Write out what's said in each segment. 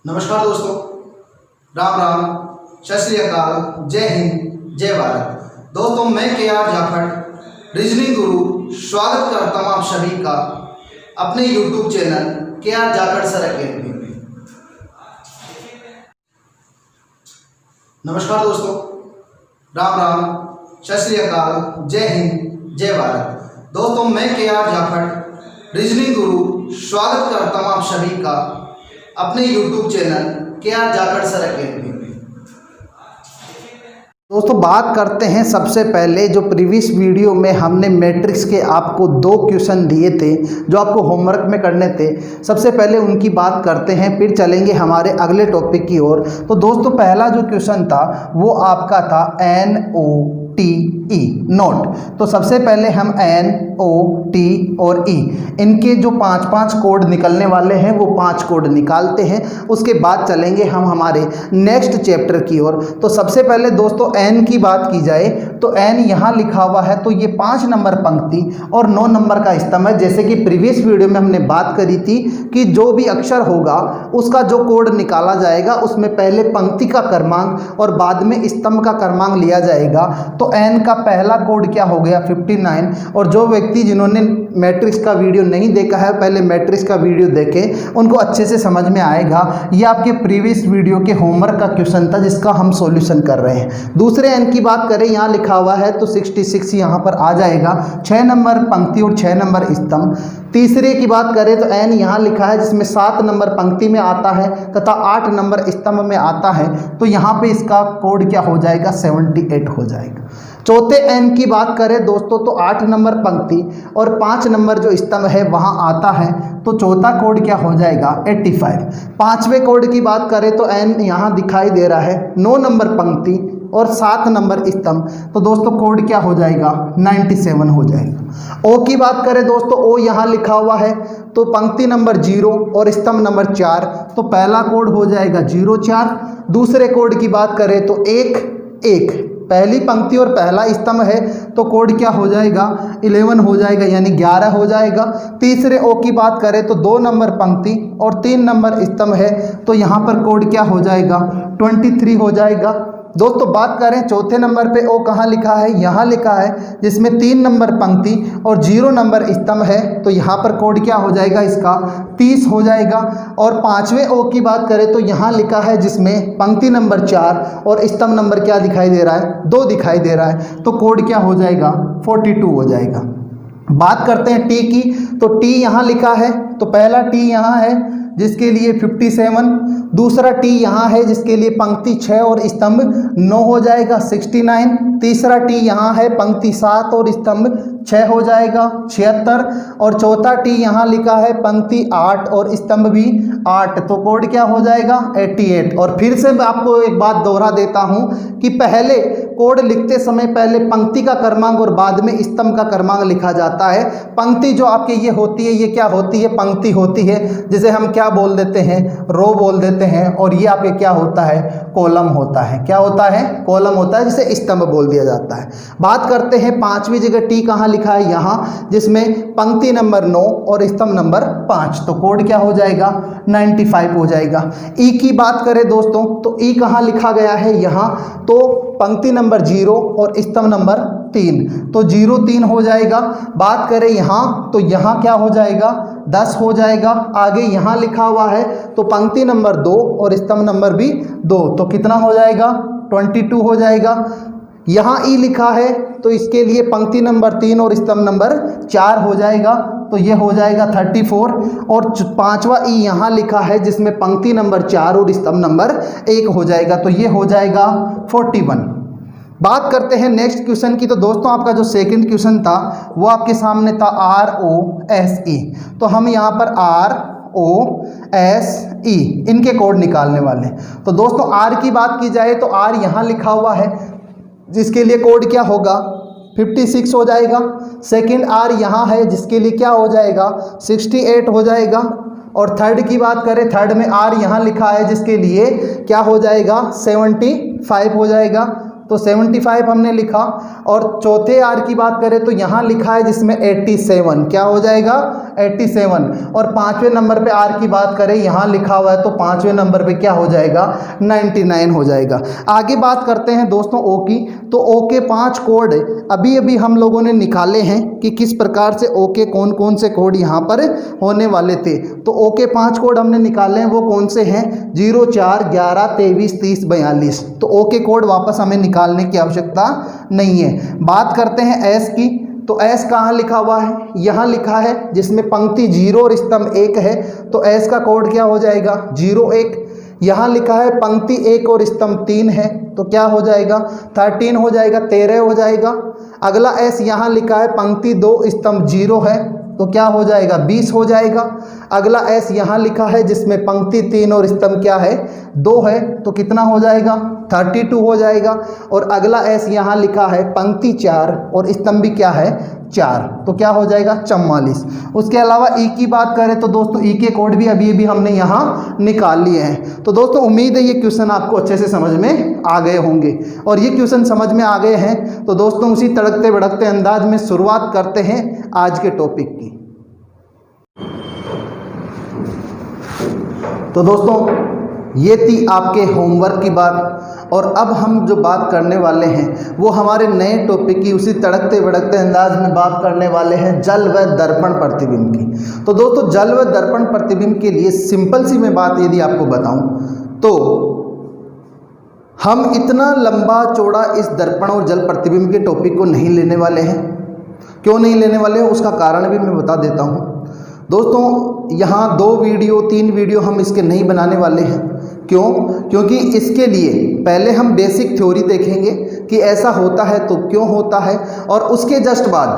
नमस्कार दोस्तों, राम राम, सत श्री अकाल, जय हिंद, जय भारत। दोस्तों, मैं KR जाखड़ रीजनिंग गुरु स्वागत करता हूँ आप सभी का अपने YouTube channel KR Jakhar sir academy में। नमस्कार दोस्तों, राम राम, सत श्री अकाल, जय हिंद, जय भारत। दोस्तों, मैं KR जाखड़ रीजनिंग गुरु स्वागत करता हूँ आप सभी का अपने YouTube channel KR Jakhar sir academy में। दोस्तों, बात करते हैं सबसे पहले जो प्रीवियस वीडियो में हमने मैट्रिक्स के आपको 2 क्वेश्चन दिए थे जो आपको होमवर्क में करने थे। सबसे पहले उनकी बात करते हैं, फिर चलेंगे हमारे अगले टॉपिक की ओर। तो दोस्तों, पहला जो क्वेश्चन था वो आपका था NOTE नोट। तो सबसे पहले हम NOT और E इनके जो 5 कोड निकलने वाले हैं वो 5 कोड निकालते हैं। उसके बाद चलेंगे हम हमारे नेक्स्ट चैप्टर की ओर। तो सबसे पहले दोस्तों N की बात की जाए तो N यहाँ लिखा हुआ है, तो ये 5 नंबर पंक्ति और 9 नंबर का स्तंभ है। जैसे कि प्रीवियस वीडियो में हमने बात करी थी कि जो भी अक्षर होगा उसका जो कोड निकाला जाएगा उसमें पहले पंक्ति का क्रमांक और बाद में स्तंभ का क्रमांक लिया जाएगा। तो N का पहला कोड क्या हो गया 59। और जो व्यक्ति जिन्होंने मैट्रिक्स का वीडियो नहीं देखा है, पहले मैट्रिक्स का वीडियो देखें, उनको अच्छे से समझ में आएगा। ये आपके प्रीवियस वीडियो के होमवर्क का क्वेश्चन था जिसका हम सॉल्यूशन कर रहे हैं। दूसरे N की बात करें, यहाँ लिखा हुआ है तो 66 यहाँ पर आ जाएगा, 6 नंबर पंक्ति और 6 नंबर स्तंभ। तीसरे की बात करें तो N यहाँ लिखा है जिसमें 7 नंबर पंक्ति में आता है तथा 8 नंबर स्तंभ में आता है। तो यहाँ पे इसका कोड क्या हो जाएगा 78 हो जाएगा। चौथे N की बात करें दोस्तों तो 8 नंबर पंक्ति और 5 नंबर जो स्तंभ है वहाँ आता है। तो चौथा कोड क्या हो जाएगा 85। पांचवें कोड की बात करें तो N यहाँ दिखाई दे रहा है 9 नंबर पंक्ति और 7 नंबर स्तंभ। तो दोस्तों कोड क्या हो जाएगा 97 हो जाएगा। O की बात करें दोस्तों, O यहाँ लिखा हुआ है तो पंक्ति नंबर 0 और स्तंभ नंबर 4। तो पहला कोड हो जाएगा 04। दूसरे कोड की बात करें तो 1 पहली पंक्ति और पहला स्तंभ है तो कोड क्या हो जाएगा 11 हो जाएगा, यानी 11 हो जाएगा। तीसरे O की बात करें तो 2 नंबर पंक्ति और 3 नंबर स्तंभ है तो यहाँ पर कोड क्या हो जाएगा 23 हो जाएगा। दोस्तों बात करें चौथे नंबर पे O कहाँ लिखा है, यहाँ लिखा है जिसमें 3 नंबर पंक्ति और 0 नंबर स्तंभ है। तो यहाँ पर कोड क्या हो जाएगा इसका 30 हो जाएगा। और पांचवें O की बात करें तो यहाँ लिखा है जिसमें पंक्ति नंबर 4 और स्तंभ नंबर क्या दिखाई दे रहा है 2 दिखाई दे रहा है। तो कोड क्या हो जाएगा 42 हो जाएगा। बात करते हैं T की, तो T यहाँ लिखा है तो पहला T यहाँ है जिसके लिए 57। दूसरा T यहाँ है जिसके लिए पंक्ति 6 और स्तंभ 9 हो जाएगा 69। तीसरा T यहाँ है पंक्ति 7 और स्तंभ 6 हो जाएगा 76। और चौथा T यहाँ लिखा है पंक्ति 8 और स्तंभ भी 8। तो कोड क्या हो जाएगा 88। और फिर से मैं आपको एक बात दोहरा देता हूँ कि पहले कोड लिखते समय पहले पंक्ति का क्रमांक और बाद में स्तंभ का क्रमांक लिखा जाता है। पंक्ति जो आपके ये होती है, ये क्या होती है पंक्ति होती है, जिसे हम क्या बोल देते हैं रो बोल देते हैं। और ये आपके क्या होता है कॉलम होता है। क्या होता है कॉलम होता है, जिसे स्तंभ बोल दिया जाता है। बात करते हैं 5वीं जगह T कहाँ लिखा है, यहाँ जिसमें पंक्ति नंबर 9 और स्तंभ नंबर 5। तो कोड क्या हो जाएगा 95 हो जाएगा। E की बात करें दोस्तों तो E कहाँ लिखा गया है, यहाँ तो पंक्ति नंबर 0 और स्तंभ नंबर 3। तो 03 हो जाएगा। बात करें यहाँ तो यहाँ क्या हो जाएगा 10 हो जाएगा। आगे यहाँ लिखा हुआ है तो पंक्ति नंबर 2 और स्तंभ नंबर भी 2। तो कितना हो जाएगा 22 हो जाएगा। यहाँ E लिखा है तो इसके लिए पंक्ति नंबर 3 और स्तंभ नंबर 4 हो जाएगा। तो ये हो जाएगा 34। और 5वां E यहाँ लिखा है जिसमें पंक्ति नंबर 4 और स्तंभ नंबर 1 हो जाएगा। तो ये हो जाएगा 41। बात करते हैं नेक्स्ट क्वेश्चन की। तो दोस्तों आपका जो सेकंड क्वेश्चन था वो आपके सामने था ROSE। तो हम यहाँ पर ROSE इनके कोड निकालने वाले हैं। तो दोस्तों R की बात की जाए तो R यहाँ लिखा हुआ है जिसके लिए कोड क्या होगा 56 हो जाएगा। सेकंड R यहाँ है जिसके लिए क्या हो जाएगा 68 हो जाएगा। और थर्ड की बात करें, थर्ड में R यहाँ लिखा है जिसके लिए क्या हो जाएगा 75 हो जाएगा। तो 75 हमने लिखा। और चौथे R की बात करें तो यहाँ लिखा है जिसमें 87 क्या हो जाएगा 87। और 5वें नंबर पे आर की बात करें, यहाँ लिखा हुआ है तो 5वें नंबर पे क्या हो जाएगा, 99 हो जाएगा। आगे बात करते हैं दोस्तों ओ की। तो ओ के 5 कोड अभी अभी हम लोगों ने निकाले हैं कि किस प्रकार से ओ के कौन कौन से कोड यहाँ पर होने वाले थे। तो ओ के 5 कोड हमने निकाले हैं, वो कौन से हैं, 0, 4, 11, 23, 30, 42। तो ओ के कोड वापस हमें निकालने की आवश्यकता नहीं है। बात करते हैं एस की। तो एस कहाँ लिखा हुआ है, यहाँ लिखा है, जिसमें पंक्ति 0 और स्तंभ 1 है। तो एस का कोड क्या हो जाएगा, 0, 1। यहाँ लिखा है पंक्ति 1 और स्तंभ 3 है, तो क्या हो जाएगा, 13 हो जाएगा, 13 हो जाएगा। अगला एस यहाँ लिखा है पंक्ति 2 स्तंभ 0 है, तो क्या हो जाएगा, 20 हो जाएगा। अगला एस यहाँ लिखा है जिसमें पंक्ति 3 और स्तंभ क्या है, 2 है, तो कितना हो जाएगा, 32 हो जाएगा। और अगला एस यहाँ लिखा है पंक्ति 4 और स्तंभ भी क्या है, 4, तो क्या हो जाएगा, 44। उसके अलावा ई की बात करें तो दोस्तों ई के कोड भी अभी अभी हमने यहाँ निकाल लिए हैं। तो दोस्तों उम्मीद है ये क्वेश्चन आपको अच्छे से समझ में आ गए होंगे। और ये क्वेश्चन समझ में आ गए हैं तो दोस्तों उसी तड़कते भड़कते अंदाज में शुरुआत करते हैं आज के टॉपिक की। तो दोस्तों ये थी आपके होमवर्क की बात, और अब हम जो बात करने वाले हैं वो हमारे नए टॉपिक की उसी तड़कते भड़कते अंदाज में बात करने वाले हैं जल व दर्पण प्रतिबिंब की। तो दोस्तों जल व दर्पण प्रतिबिंब के लिए सिंपल सी मैं बात यदि आपको बताऊं तो हम इतना लंबा चौड़ा इस दर्पण और जल प्रतिबिंब के टॉपिक को नहीं लेने वाले हैं। क्यों नहीं लेने वाले हैं उसका कारण भी मैं बता देता हूँ। दोस्तों यहाँ 2 वीडियो 3 वीडियो हम इसके नहीं बनाने वाले हैं। क्यों? क्योंकि इसके लिए पहले हम बेसिक थ्योरी देखेंगे कि ऐसा होता है तो क्यों होता है, और उसके जस्ट बाद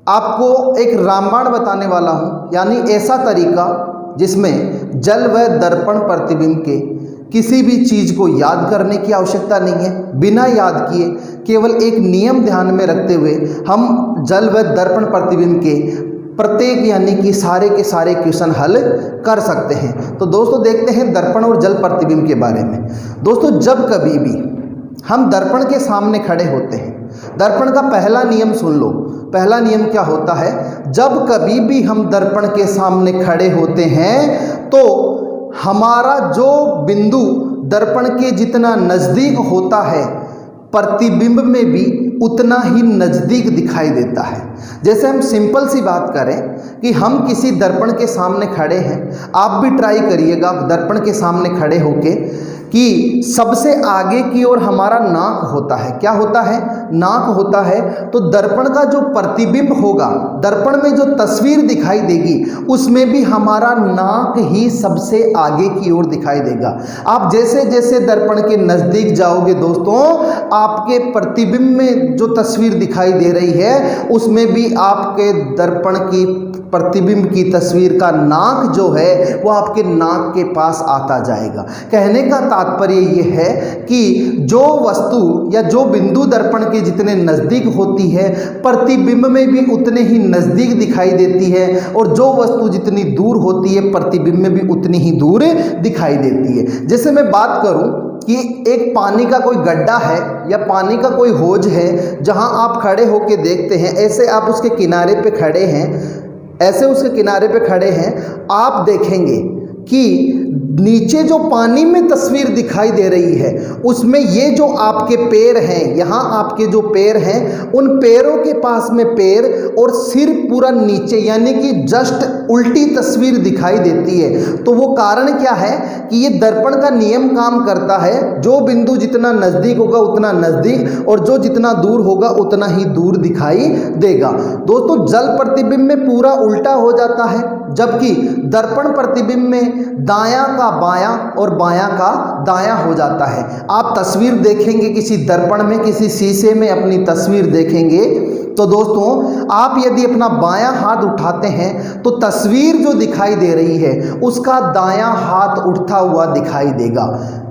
आपको एक रामबाण बताने वाला हूँ, यानी ऐसा तरीका जिसमें जल व दर्पण प्रतिबिंब के किसी भी चीज़ को याद करने की आवश्यकता नहीं है। बिना याद किए केवल एक नियम ध्यान में रखते हुए हम जल व दर्पण प्रतिबिंब के प्रत्येक यानी कि सारे के सारे क्वेश्चन हल कर सकते हैं। तो दोस्तों देखते हैं दर्पण और जल प्रतिबिंब के बारे में। दोस्तों जब कभी भी हम दर्पण के सामने खड़े होते हैं, दर्पण का पहला नियम सुन लो। पहला नियम क्या होता है, जब कभी भी हम दर्पण के सामने खड़े होते हैं तो हमारा जो बिंदु दर्पण के जितना नज़दीक होता है प्रतिबिंब में भी उतना ही नज़दीक दिखाई देता है। जैसे हम सिंपल सी बात करें कि हम किसी दर्पण के सामने खड़े हैं, आप भी ट्राई करिएगा दर्पण के सामने खड़े होके कि सबसे आगे की ओर हमारा नाक होता है। क्या होता है, नाक होता है। तो दर्पण का जो प्रतिबिंब होगा, दर्पण में जो तस्वीर दिखाई देगी उसमें भी हमारा नाक ही सबसे आगे की ओर दिखाई देगा। आप जैसे जैसे दर्पण के नज़दीक जाओगे दोस्तों, आपके प्रतिबिंब में जो तस्वीर दिखाई दे रही है उसमें भी आपके दर्पण की प्रतिबिंब की तस्वीर का नाक जो है वो आपके नाक के पास आता जाएगा। कहने का तात्पर्य ये है कि जो वस्तु या जो बिंदु दर्पण के जितने नज़दीक होती है प्रतिबिंब में भी उतने ही नज़दीक दिखाई देती है, और जो वस्तु जितनी दूर होती है प्रतिबिंब में भी उतनी ही दूर दिखाई देती है। जैसे मैं बात करूं कि एक पानी का कोई गड्ढा है या पानी का कोई हौज है जहां आप खड़े होकर देखते हैं, ऐसे आप उसके किनारे पे खड़े हैं, ऐसे उसके किनारे पे खड़े हैं, आप देखेंगे कि नीचे जो पानी में तस्वीर दिखाई दे रही है उसमें ये जो आपके पैर हैं, यहाँ आपके जो पैर हैं उन पैरों के पास में पैर और सिर पूरा नीचे यानी कि जस्ट उल्टी तस्वीर दिखाई देती है। तो वो कारण क्या है कि ये दर्पण का नियम काम करता है, जो बिंदु जितना नज़दीक होगा उतना नज़दीक और जो जितना दूर होगा उतना ही दूर दिखाई देगा। दोस्तों जल प्रतिबिंब में पूरा उल्टा हो जाता है, जबकि दर्पण प्रतिबिंब में दायां का बायां और बायां का दायां हो जाता है। आप तस्वीर देखेंगे किसी दर्पण में, किसी शीशे में अपनी तस्वीर देखेंगे तो दोस्तों आप यदि अपना बायां हाथ उठाते हैं तो तस्वीर जो दिखाई दे रही है उसका दायां हाथ उठता हुआ दिखाई देगा।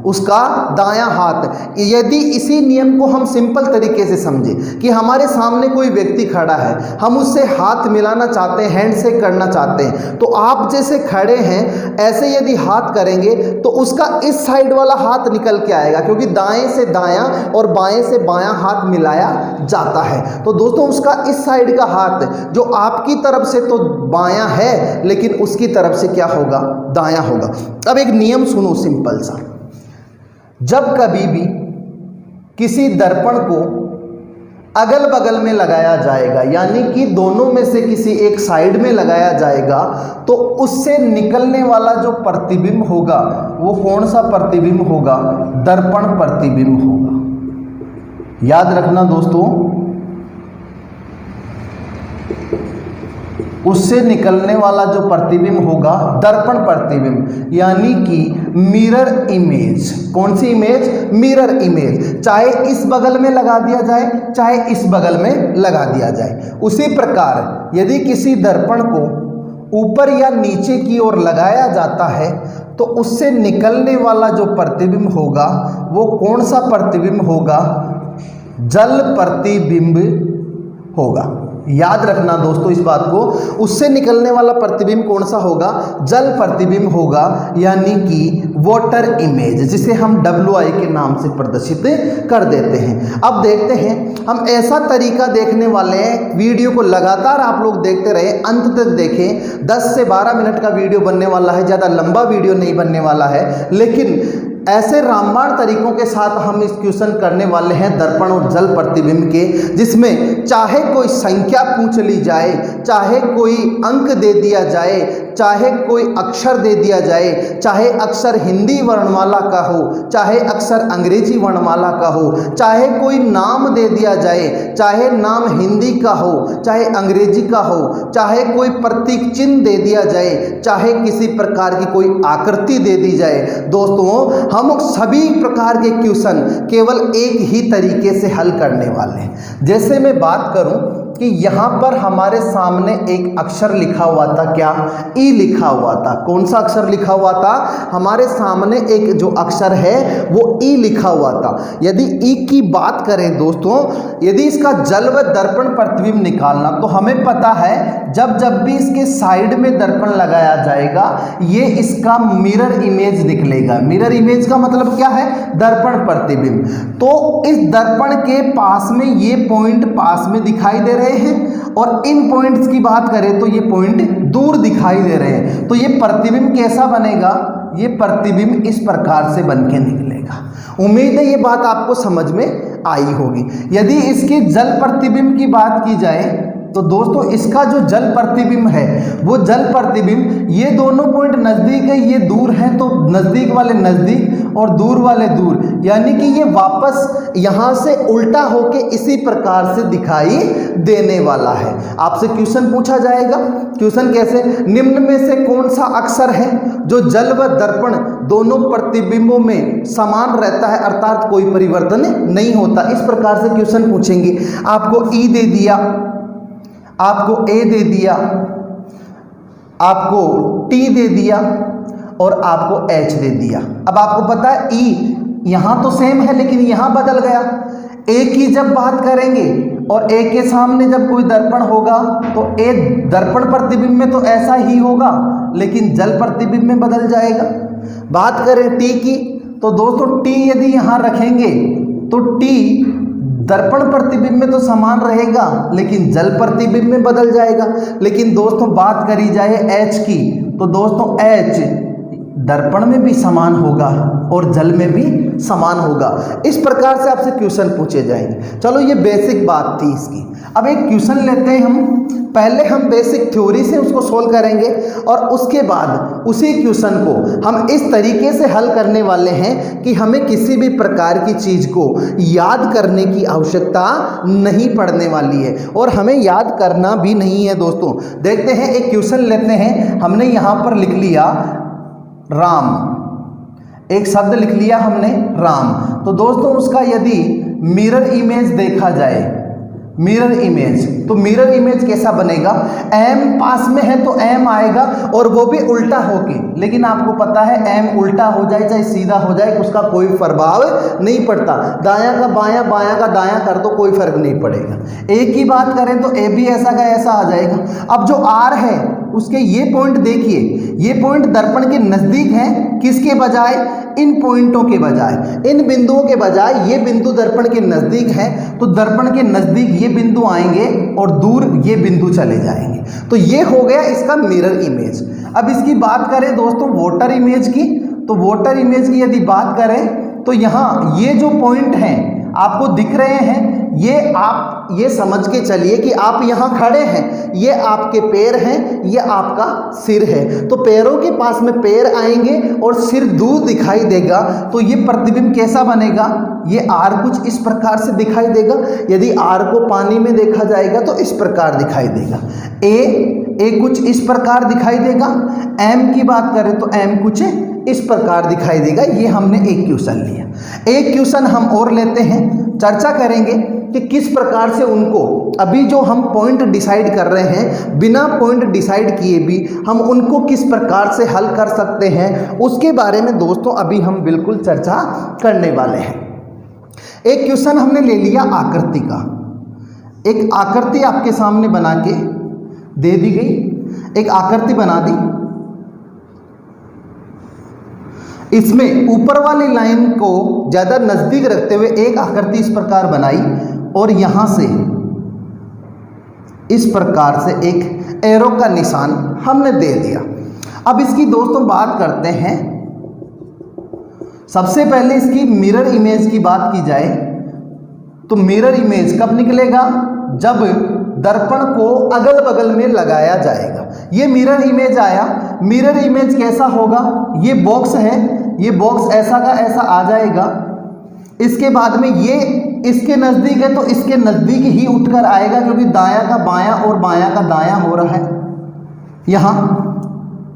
उसका दायां हाथ। यदि इसी नियम को हम सिंपल तरीके से समझें कि हमारे सामने कोई व्यक्ति खड़ा है, हम उससे हाथ मिलाना चाहते हैं, हैंडशेक करना चाहते हैं, तो आप जैसे खड़े हैं ऐसे यदि हाथ करेंगे तो उसका इस साइड वाला हाथ निकल के आएगा, क्योंकि दाएं से दायां और बाएं से बायां हाथ मिलाया जाता है। तो दोस्तों उसका इस साइड का हाथ जो आपकी तरफ से तो बायां है लेकिन उसकी तरफ से क्या होगा, दायां होगा। अब एक नियम सुनो सिंपल सा, जब कभी भी किसी दर्पण को अगल बगल में लगाया जाएगा, यानी कि दोनों में से किसी एक साइड में लगाया जाएगा, तो उससे निकलने वाला जो प्रतिबिंब होगा वो कौन सा प्रतिबिंब होगा, दर्पण प्रतिबिंब होगा। याद रखना दोस्तों, उससे निकलने वाला जो प्रतिबिंब होगा दर्पण प्रतिबिंब, यानी कि मिरर इमेज। कौन सी इमेज, मिरर इमेज। चाहे इस बगल में लगा दिया जाए चाहे इस बगल में लगा दिया जाए। उसी प्रकार यदि किसी दर्पण को ऊपर या नीचे की ओर लगाया जाता है तो उससे निकलने वाला जो प्रतिबिंब होगा वो कौन सा प्रतिबिंब होगा, जल प्रतिबिंब होगा। याद रखना दोस्तों इस बात को, उससे निकलने वाला प्रतिबिंब कौन सा होगा, जल प्रतिबिंब होगा, यानी कि वाटर इमेज, जिसे हम WI के नाम से प्रदर्शित कर देते हैं। अब देखते हैं, हम ऐसा तरीका देखने वाले हैं, वीडियो को लगातार आप लोग देखते रहे, अंत तक देखें। 10 से 12 मिनट का वीडियो बनने वाला है, ज़्यादा लंबा वीडियो नहीं बनने वाला है, लेकिन ऐसे रामबाण तरीकों के साथ हम इस क्वेश्चन करने वाले हैं दर्पण और जल प्रतिबिंब के, जिसमें चाहे कोई संख्या पूछ ली जाए, चाहे कोई अंक दे दिया जाए, चाहे कोई अक्षर दे दिया जाए, चाहे अक्षर हिंदी वर्णमाला का हो, चाहे अक्षर अंग्रेजी वर्णमाला का हो, चाहे कोई नाम दे दिया जाए, चाहे नाम हिंदी का हो चाहे अंग्रेजी का हो, चाहे कोई प्रतीक चिन्ह दे दिया जाए, चाहे किसी प्रकार की कोई आकृति दे दी जाए, दोस्तों हम सभी प्रकार के क्वेश्चन केवल एक ही तरीके से हल करने वाले हैं। जैसे मैं बात करूं कि यहाँ पर हमारे सामने एक अक्षर लिखा हुआ था, क्या, ई लिखा हुआ था। कौन सा अक्षर लिखा हुआ था, हमारे सामने एक जो अक्षर है वो ई लिखा हुआ था। यदि ई की बात करें दोस्तों, यदि इसका जल व दर्पण प्रतिबिंब निकालना, तो हमें पता है जब जब भी इसके साइड में दर्पण लगाया जाएगा ये इसका मिरर इमेज निकलेगा। मिरर इमेज का मतलब क्या है, दर्पण प्रतिबिंब। तो इस दर्पण के पास में ये पॉइंट पास में दिखाई दे रहे हैं और इन पॉइंट्स की बात करें तो ये पॉइंट दूर दिखाई दे रहे हैं। तो ये प्रतिबिंब कैसा बनेगा, ये प्रतिबिंब इस प्रकार से बन के निकलेगा। उम्मीद है ये बात आपको समझ में आई होगी। यदि इसकी जल प्रतिबिंब की बात की जाए तो दोस्तों इसका जो जल प्रतिबिंब है वो जल प्रतिबिंब, ये दोनों पॉइंट नज़दीक है, ये दूर हैं, तो नज़दीक वाले नज़दीक और दूर वाले दूर, यानी कि ये वापस यहाँ से उल्टा होके इसी प्रकार से दिखाई देने वाला है। आपसे क्वेश्चन पूछा जाएगा, क्वेश्चन कैसे, निम्न में से कौन सा अक्षर है जो जल व दर्पण दोनों प्रतिबिंबों में समान रहता है, अर्थात कोई परिवर्तन नहीं होता। इस प्रकार से क्वेश्चन पूछेंगे। आपको ई दे दिया, आपको ए दे दिया, आपको टी दे दिया और आपको एच दे दिया। अब आपको पता है ई यहाँ तो सेम है लेकिन यहाँ बदल गया। ए की जब बात करेंगे और ए के सामने जब कोई दर्पण होगा तो ए दर्पण प्रतिबिंब में तो ऐसा ही होगा लेकिन जल प्रतिबिंब में बदल जाएगा। बात करें टी की तो दोस्तों टी यदि यहाँ रखेंगे तो टी दर्पण प्रतिबिंब में तो समान रहेगा लेकिन जल प्रतिबिंब में बदल जाएगा। लेकिन दोस्तों बात करी जाए एच की तो दोस्तों एच दर्पण में भी समान होगा और जल में भी समान होगा। इस प्रकार से आपसे क्वेश्चन पूछे जाएंगे। चलो ये बेसिक बात थी इसकी। अब एक क्वेश्चन लेते हैं हम, पहले हम बेसिक थ्योरी से उसको सोल्व करेंगे और उसके बाद उसी क्वेश्चन को हम इस तरीके से हल करने वाले हैं कि हमें किसी भी प्रकार की चीज़ को याद करने की आवश्यकता नहीं पड़ने वाली है और हमें याद करना भी नहीं है। दोस्तों देखते हैं, एक क्वेश्चन लेते हैं। हमने यहाँ पर लिख लिया राम, एक शब्द लिख लिया हमने राम। तो दोस्तों उसका यदि मिरर इमेज देखा जाए मिरर इमेज। तो मिरर इमेज कैसा बनेगा, एम पास में है तो एम आएगा और वो भी उल्टा होके, लेकिन आपको पता है एम उल्टा हो जाए चाहे सीधा हो जाए उसका कोई प्रभाव नहीं पड़ता, दायां का बायां बायां का दायां कर दो कोई फर्क नहीं पड़ेगा। ए की बात करें तो ए भी ऐसा का ऐसा आ जाएगा। अब जो आर है उसके ये पॉइंट देखिए, ये पॉइंट दर्पण के नज़दीक है, किसके बजाय, इन पॉइंटों के बजाय, इन बिंदुओं के बजाय ये बिंदु दर्पण के नज़दीक है, तो दर्पण के नज़दीक ये बिंदु आएंगे और दूर ये बिंदु चले जाएंगे। तो ये हो गया इसका मिरर इमेज। अब इसकी बात करें दोस्तों वोटर इमेज की, तो वोटर इमेज की यदि बात करें तो यहाँ ये जो पॉइंट हैं आपको दिख रहे हैं, ये आप ये समझ के चलिए कि आप यहाँ खड़े हैं, ये आपके पैर हैं, ये आपका सिर है। तो पैरों के पास में पैर आएंगे और सिर दूर दिखाई देगा, तो ये प्रतिबिंब कैसा बनेगा, ये आर कुछ इस प्रकार से दिखाई देगा। यदि आर को पानी में देखा जाएगा तो इस प्रकार दिखाई देगा। ए कुछ इस प्रकार दिखाई देगा। एम की बात करें तो एम कुछ इस प्रकार दिखाई देगा। ये हमने एक क्वेश्चन लिया। एक क्वेश्चन हम और लेते हैं, चर्चा करेंगे कि किस प्रकार से उनको, अभी जो हम पॉइंट डिसाइड कर रहे हैं, बिना पॉइंट डिसाइड किए भी हम उनको किस प्रकार से हल कर सकते हैं, उसके बारे में दोस्तों अभी हम बिल्कुल चर्चा करने वाले हैं। एक क्वेश्चन हमने ले लिया आकृति का। एक आकृति आपके सामने बना के दे दी गई, एक आकृति बना दी, इसमें ऊपर वाली लाइन को ज़्यादा नज़दीक रखते हुए एक आकृति इस प्रकार बनाई और यहाँ से इस प्रकार से एक एरो का निशान हमने दे दिया। अब इसकी दोस्तों बात करते हैं, सबसे पहले इसकी मिरर इमेज की बात की जाए तो मिरर इमेज कब निकलेगा, जब दर्पण को अगल बगल में लगाया जाएगा। ये मिरर इमेज आया। मिरर इमेज कैसा होगा, ये बॉक्स है, ये बॉक्स ऐसा का ऐसा आ जाएगा। इसके बाद में ये इसके नज़दीक है तो इसके नज़दीक ही उठकर आएगा, क्योंकि दायां का बायां और बायां का दायां हो रहा है। यहाँ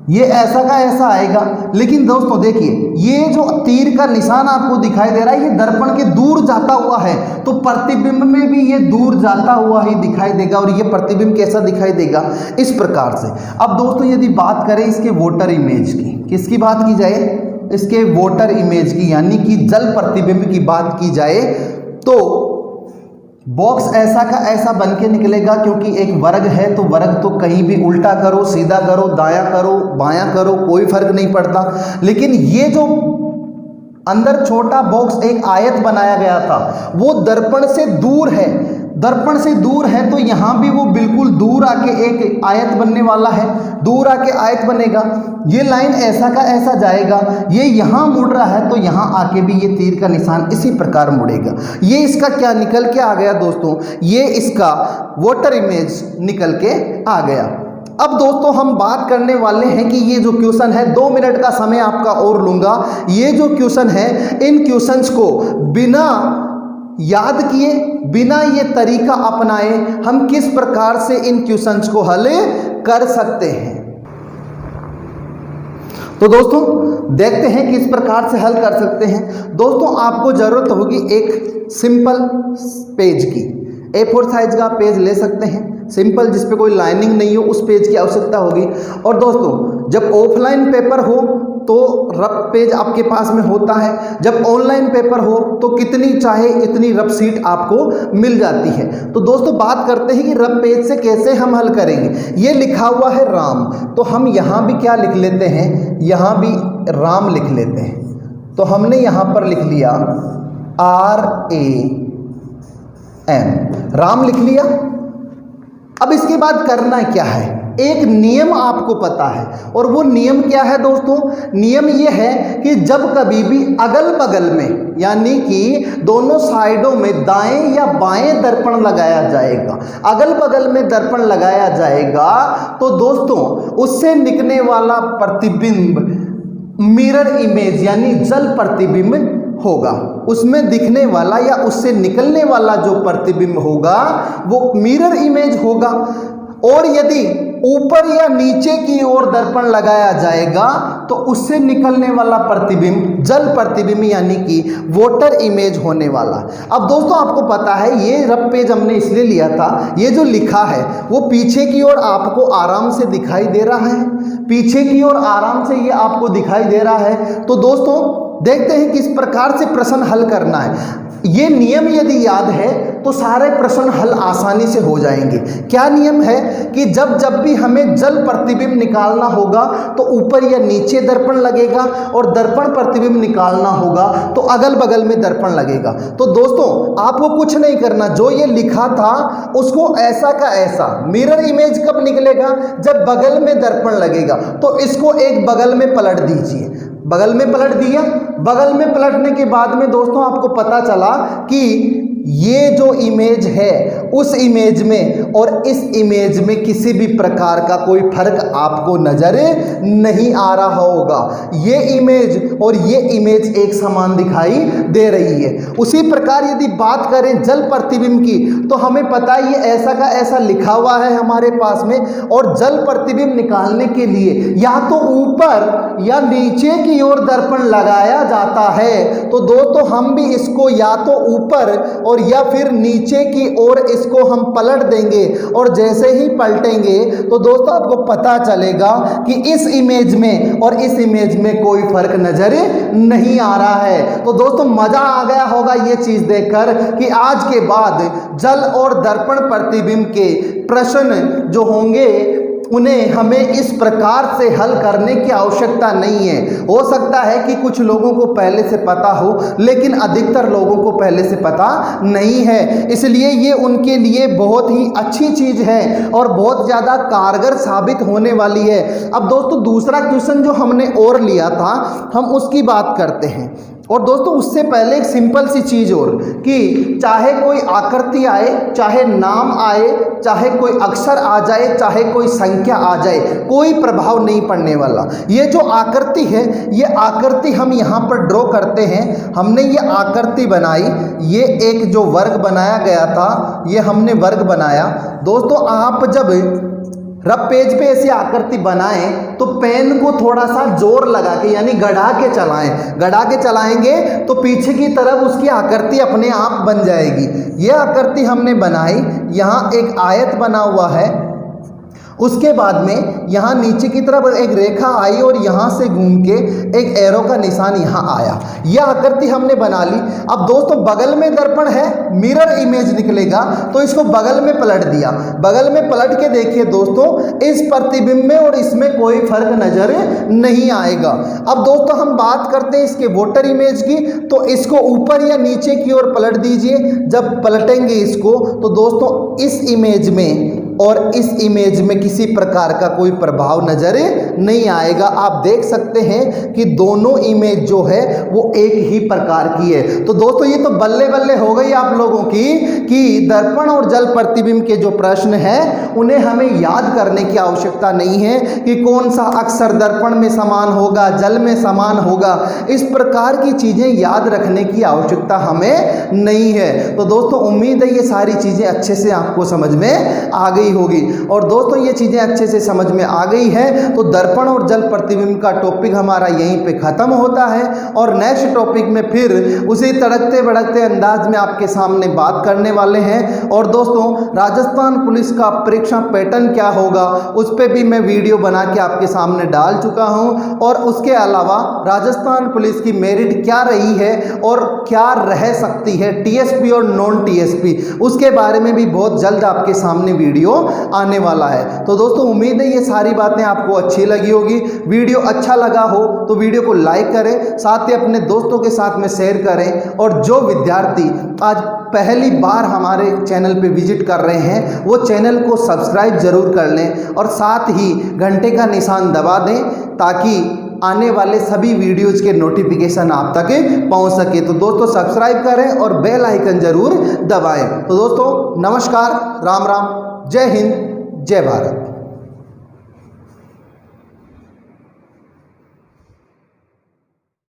ये ऐसा का ऐसा आएगा। लेकिन दोस्तों देखिए, ये जो तीर का निशान आपको दिखाई दे रहा है, ये दर्पण के दूर जाता हुआ है, तो प्रतिबिंब में भी ये दूर जाता हुआ ही दिखाई देगा। और ये प्रतिबिंब कैसा दिखाई देगा, इस प्रकार से। अब दोस्तों यदि बात करें इसके वोटर इमेज की, किसकी बात की जाए, इसके वोटर इमेज की, यानी कि जल प्रतिबिंब की बात की जाए तो बॉक्स ऐसा का ऐसा बन के निकलेगा, क्योंकि एक वर्ग है तो वर्ग तो कहीं भी उल्टा करो, सीधा करो, दायां करो, बायां करो, कोई फर्क नहीं पड़ता। लेकिन ये जो अंदर छोटा बॉक्स एक आयत बनाया गया था, वो दर्पण से दूर है, दर्पण से दूर है, तो यहाँ भी वो बिल्कुल दूर आके एक आयत बनने वाला है, दूर आके आयत बनेगा। ये लाइन ऐसा का ऐसा जाएगा, ये यहाँ मुड़ रहा है तो यहाँ आके भी ये तीर का निशान इसी प्रकार मुड़ेगा। ये इसका क्या निकल के आ गया दोस्तों, ये इसका वोटर इमेज निकल के आ गया। अब दोस्तों हम बात करने वाले हैं कि ये जो क्वेश्चन है, 2 मिनट का समय आपका और लूँगा। ये जो क्वेश्चन है, इन क्वेश्चंस को बिना याद किए, बिना ये तरीका अपनाए हम किस प्रकार से इन क्वेश्चंस को हल कर सकते हैं। तो दोस्तों देखते हैं किस प्रकार से हल कर सकते हैं। दोस्तों आपको ज़रूरत होगी एक सिंपल पेज की, A4 साइज का पेज ले सकते हैं, सिंपल, जिस पे कोई लाइनिंग नहीं हो, उस पेज की आवश्यकता होगी। और दोस्तों जब ऑफलाइन पेपर हो तो रफ पेज आपके पास में होता है, जब ऑनलाइन पेपर हो तो कितनी चाहे इतनी रफ सीट आपको मिल जाती है। तो दोस्तों बात करते हैं कि रफ पेज से कैसे हम हल करेंगे। ये लिखा हुआ है राम, तो हम यहाँ भी क्या लिख लेते हैं, यहाँ भी राम लिख लेते हैं। तो हमने यहाँ पर लिख लिया RAM, राम लिख लिया। अब इसके बाद करना क्या है, एक नियम आपको पता है, और वो नियम क्या है दोस्तों, नियम ये है कि जब कभी भी अगल बगल में, यानी कि दोनों साइडों में दाएं या बाएं दर्पण लगाया जाएगा, अगल बगल में दर्पण लगाया जाएगा, तो दोस्तों उससे निकलने वाला प्रतिबिंब मिरर इमेज यानी जल प्रतिबिंब होगा। उसमें दिखने वाला या उससे निकलने वाला जो प्रतिबिंब होगा वो मिरर इमेज होगा। और यदि ऊपर या नीचे की ओर दर्पण लगाया जाएगा तो उससे निकलने वाला प्रतिबिंब जल प्रतिबिंब यानी कि वाटर इमेज होने वाला। अब दोस्तों आपको पता है ये रफ पेज हमने इसलिए लिया था, ये जो लिखा है वो पीछे की ओर आपको आराम से दिखाई दे रहा है, पीछे की ओर आराम से ये आपको दिखाई दे रहा है। तो दोस्तों देखते हैं किस प्रकार से प्रश्न हल करना है। ये नियम यदि याद है तो सारे प्रश्न हल आसानी से हो जाएंगे। क्या नियम है कि जब जब भी हमें जल प्रतिबिंब निकालना होगा तो ऊपर या नीचे दर्पण लगेगा, और दर्पण प्रतिबिंब निकालना होगा तो अगल बगल में दर्पण लगेगा। तो दोस्तों आपको कुछ नहीं करना, जो ये लिखा था उसको ऐसा का ऐसा, मिरर इमेज कब निकलेगा, जब बगल में दर्पण लगेगा। तो इसको एक बगल में पलट दीजिए, बगल में पलट दिया। बगल में पलटने के बाद में दोस्तों आपको पता चला कि ये जो इमेज है उस इमेज में और इस इमेज में किसी भी प्रकार का कोई फर्क आपको नजर नहीं आ रहा होगा। ये इमेज और ये इमेज एक समान दिखाई दे रही है। उसी प्रकार यदि बात करें जल प्रतिबिंब की तो हमें पता है ये ऐसा का ऐसा लिखा हुआ है हमारे पास में, और जल प्रतिबिंब निकालने के लिए या तो ऊपर या नीचे की ओर दर्पण लगाया जाता है। तो दोस्तों हम भी इसको या तो ऊपर और या फिर नीचे की ओर इसको हम पलट देंगे, और जैसे ही पलटेंगे तो दोस्तों आपको पता चलेगा कि इस इमेज में और इस इमेज में कोई फर्क नजर नहीं आ रहा है। तो दोस्तों मजा आ गया होगा ये चीज देखकर कि आज के बाद जल और दर्पण प्रतिबिंब के प्रश्न जो होंगे उन्हें हमें इस प्रकार से हल करने की आवश्यकता नहीं है। हो सकता है कि कुछ लोगों को पहले से पता हो, लेकिन अधिकतर लोगों को पहले से पता नहीं है, इसलिए ये उनके लिए बहुत ही अच्छी चीज़ है और बहुत ज़्यादा कारगर साबित होने वाली है। अब दोस्तों दूसरा क्वेश्चन जो हमने और लिया था हम उसकी बात करते हैं। और दोस्तों उससे पहले एक सिंपल सी चीज़ और कि चाहे कोई आकृति आए, चाहे नाम आए, चाहे कोई अक्षर आ जाए, चाहे कोई संख्या आ जाए, कोई प्रभाव नहीं पड़ने वाला। ये जो आकृति है ये आकृति हम यहाँ पर ड्रॉ करते हैं। हमने ये आकृति बनाई, ये एक जो वर्ग बनाया गया था ये हमने वर्ग बनाया। दोस्तों आप जब रफ पेज पे ऐसी आकृति बनाएं तो पेन को थोड़ा सा जोर लगा के यानी गड़ा के चलाएं। गड़ा के चलाएंगे तो पीछे की तरफ उसकी आकृति अपने आप बन जाएगी। यह आकृति हमने बनाई, यहाँ एक आयत बना हुआ है, उसके बाद में यहाँ नीचे की तरफ एक रेखा आई और यहाँ से घूम के एक एरो का निशान यहाँ आया। यह आकृति हमने बना ली। अब दोस्तों बगल में दर्पण है, मिरर इमेज निकलेगा, तो इसको बगल में पलट दिया। बगल में पलट के देखिए दोस्तों इस प्रतिबिंब में और इसमें कोई फर्क नजर नहीं आएगा। अब दोस्तों हम बात करते हैं इसके वाटर इमेज की, तो इसको ऊपर या नीचे की ओर पलट दीजिए। जब पलटेंगे इसको तो दोस्तों इस इमेज में और इस इमेज में किसी प्रकार का कोई प्रभाव नजर नहीं आएगा। आप देख सकते हैं कि दोनों इमेज जो है वो एक ही प्रकार की है। तो दोस्तों ये तो बल्ले बल्ले हो गई आप लोगों की कि दर्पण और जल प्रतिबिंब के जो प्रश्न हैं उन्हें हमें याद करने की आवश्यकता नहीं है कि कौन सा अक्षर दर्पण में समान होगा, जल में समान होगा। इस प्रकार की चीज़ें याद रखने की आवश्यकता हमें नहीं है। तो दोस्तों उम्मीद है ये सारी चीज़ें अच्छे से आपको समझ में आ गई होगी। और दोस्तों ये चीज़ें अच्छे से समझ में आ गई है तो दर्पण और जल प्रतिबिंब का टॉपिक हमारा यहीं पे ख़त्म होता है, और नेक्स्ट टॉपिक में फिर उसी तड़कते भड़कते अंदाज में आपके सामने बात करने वाले हैं। और दोस्तों राजस्थान पुलिस का परीक्षा पैटर्न क्या होगा उस पर भी मैं वीडियो बना के आपके सामने डाल चुका हूं, और उसके अलावा राजस्थान पुलिस की मेरिट क्या रही है और क्या रह सकती है, टीएसपी और नॉन टीएसपी, उसके बारे में भी बहुत जल्द आपके सामने वीडियो आने वाला है। तो दोस्तों उम्मीद है ये सारी बातें आपको अच्छी लगी होगी। वीडियो अच्छा लगा हो तो वीडियो को लाइक करें, साथ ही अपने दोस्तों के साथ में शेयर करें। और जो विद्यार्थी आज पहली बार हमारे चैनल पे विजिट कर रहे हैं वो चैनल को सब्सक्राइब जरूर कर लें और साथ ही घंटे का निशान दबा दें ताकि आने वाले सभी वीडियोज़ के नोटिफिकेशन आप तक पहुंच सके। तो दोस्तों सब्सक्राइब करें और बेल आइकन जरूर दबाएं। तो दोस्तों नमस्कार, राम राम, जय हिंद, जय भारत।